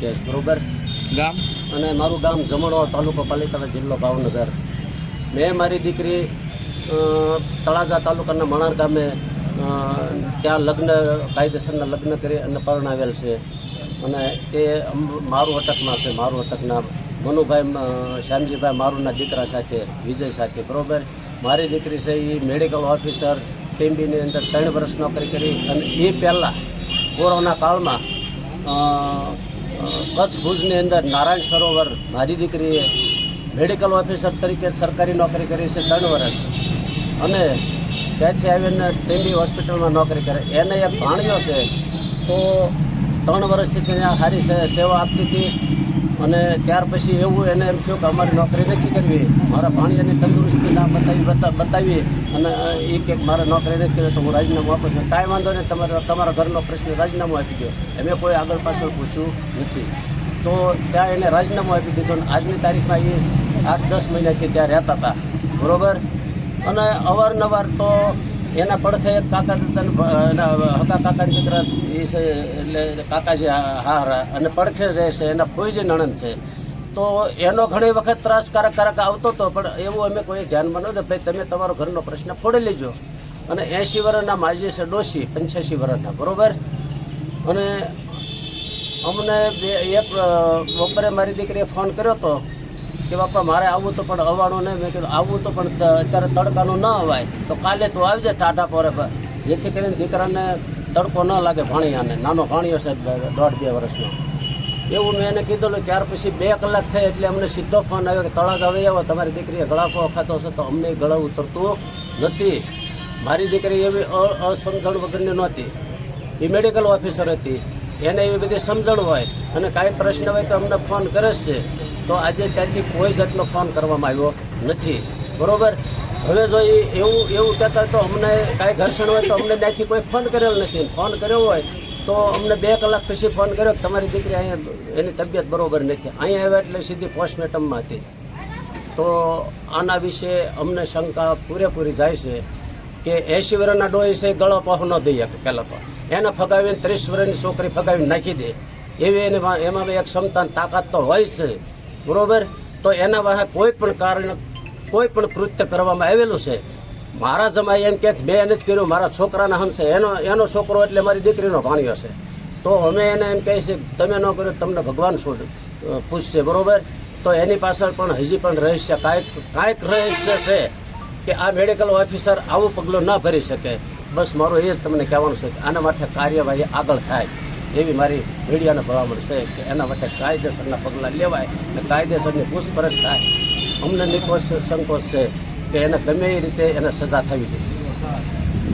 Case બરોબર ગામ અને મારું ગામ જમણવા તાલુકો પાલિતાણા જિલ્લો ભાવનગર. મેં મારી દીકરી તળાજા તાલુકાના મણાર ગામે ત્યાં કાયદેસરના લગ્ન કરી અને પરણાવેલ છે. અને તે મારું અટકમાં છે, મારું અટકના મનુભાઈ શ્યામજીભાઈ મારુના દીકરા સાથે, વિજય સાથે બરોબર. મારી દીકરી છે એ મેડિકલ ઓફિસર ટીમ્બીની અંદર 3 વર્ષ નોકરી કરી અને એ પહેલાં કોરોના કાળમાં કચ્છ ભુજની અંદર નારાયણ સરોવર મારી દીકરીએ મેડિકલ ઓફિસર તરીકે સરકારી નોકરી કરી છે 3 વર્ષ. અને ત્યાંથી આવીને ટીમ્બી હોસ્પિટલમાં નોકરી કરે. એને એક ભાણિયો છે, તો 3 વર્ષથી ત્યાં સારી સેવા આપતી હતી. અને ત્યાર પછી એવું એને એમ થયું કે અમારી નોકરી નથી કરવી, મારા ભાણિયાની તંદુરસ્તી ના બતાવી અને એ કે મારે નોકરી નથી કરવી તો હું રાજીનામું આપું છું. કાંઈ વાંધો નહીં, તમારા ઘરનો પ્રશ્ન રાજીનામું આપી દો. એમે કોઈ આગળ પાછળ પૂછ્યું નથી. તો ત્યાં એને રાજીનામું આપી દીધું. અને આજની તારીખમાં એ 8-10 મહિનાથી ત્યાં રહેતા હતા બરાબર. અને અવારનવાર તો એના પડખે એક કાકા એના હકા કાકાની દીકરા એ છે, એટલે કાકાજી હારા અને પડખે રહે છે, એના ફોઈજી નણંદ છે. તો એનો ઘણી વખત ત્રાસ કારક આવતો હતો, પણ એવું અમે કોઈ ધ્યાનમાં નહોતું. ભાઈ તમે તમારો ઘરનો પ્રશ્ન ફોડી લેજો. અને 80 વર્ષના માજી છે ડોશી, 85 વર્ષના બરાબર. અને અમને એક બપોરે મારી દીકરીએ ફોન કર્યો હતો કે બાપા મારે આવવું તો પણ અવાણું નહીં. મેં કીધું આવવું તો પણ અત્યારે તડકાનું ન અવાય, તો કાલે તું આવજે ટાટા પોરે, જેથી કરીને દીકરાને તડકો ન લાગે. ભાણિયાને નાનો ભાણિયો છે 1.5-2 વર્ષનો. એવું મેં એને કીધું. ત્યાર પછી 2 કલાક થઈ એટલે અમને સીધો ફોન આવ્યો કે તળાજા આવી આવો, તમારી દીકરીએ ગળાકો ખાતો છે તો અમને ગળા ઉતરતું નથી. મારી દીકરી એવી અસમજણ વગરની નહોતી, એ મેડિકલ ઓફિસર હતી, એને એવી બધી સમજણ હોય અને કાંઈ પ્રશ્ન હોય તો અમને ફોન કરે છે. તો આજે ત્યાંથી કોઈ જાતનો ફોન કરવામાં આવ્યો નથી બરાબર. હવે જો એવું કહેતા હોય તો અમને કાંઈ ઘર્ષણ હોય તો અમને ત્યાંથી કોઈ ફોન કરેલ નથી. ફોન કર્યો હોય તો અમને 2 કલાક પછી ફોન કર્યો કે તમારી દીકરી અહીંયા એની તબિયત બરાબર નથી. અહીંયા આવ્યા એટલે સીધી પોસ્ટમોર્ટમમાં હતી. તો આના વિશે અમને શંકા પૂરેપૂરી જાય છે કે 80 વર્ષના ડોહી છે ગળો પાહો ન દઈ શકે. પહેલાં તો એને ફગાવીને 30 વર્ષની છોકરી ફગાવીને નાખી દે એવી એમાં એક ક્ષમતા તાકાત તો હોય છે બરાબર. તો એના વાહે કોઈ પણ કારણે કોઈ પણ કૃત્ય કરવામાં આવેલું છે. મારા જમાઈ એમ કે મેં નથી કર્યું, મારા છોકરાના હમશે, એનો છોકરો એટલે મારી દીકરીનો ભાણિયો છે. તો અમે એને એમ કહીએ છીએ તમે ન કર્યું તમને ભગવાન પૂછશે બરાબર. તો એની પાછળ પણ હજી પણ રહસ્ય કાંઈક રહસ્ય છે કે આ મેડિકલ ઓફિસર આવું પગલું ન ભરી શકે. બસ મારું એ જ તમને કહેવાનું છે કે આના માટે કાર્યવાહી આગળ થાય એવી મારી મીડિયાને ભલામણ છે કે એના માટે કાયદેસરના પગલાં લેવાય અને કાયદેસરની પૂછપરછ થાય. અમને સંકોચ છે કે એને ગમે એ રીતે એને સજા થવી જોઈએ.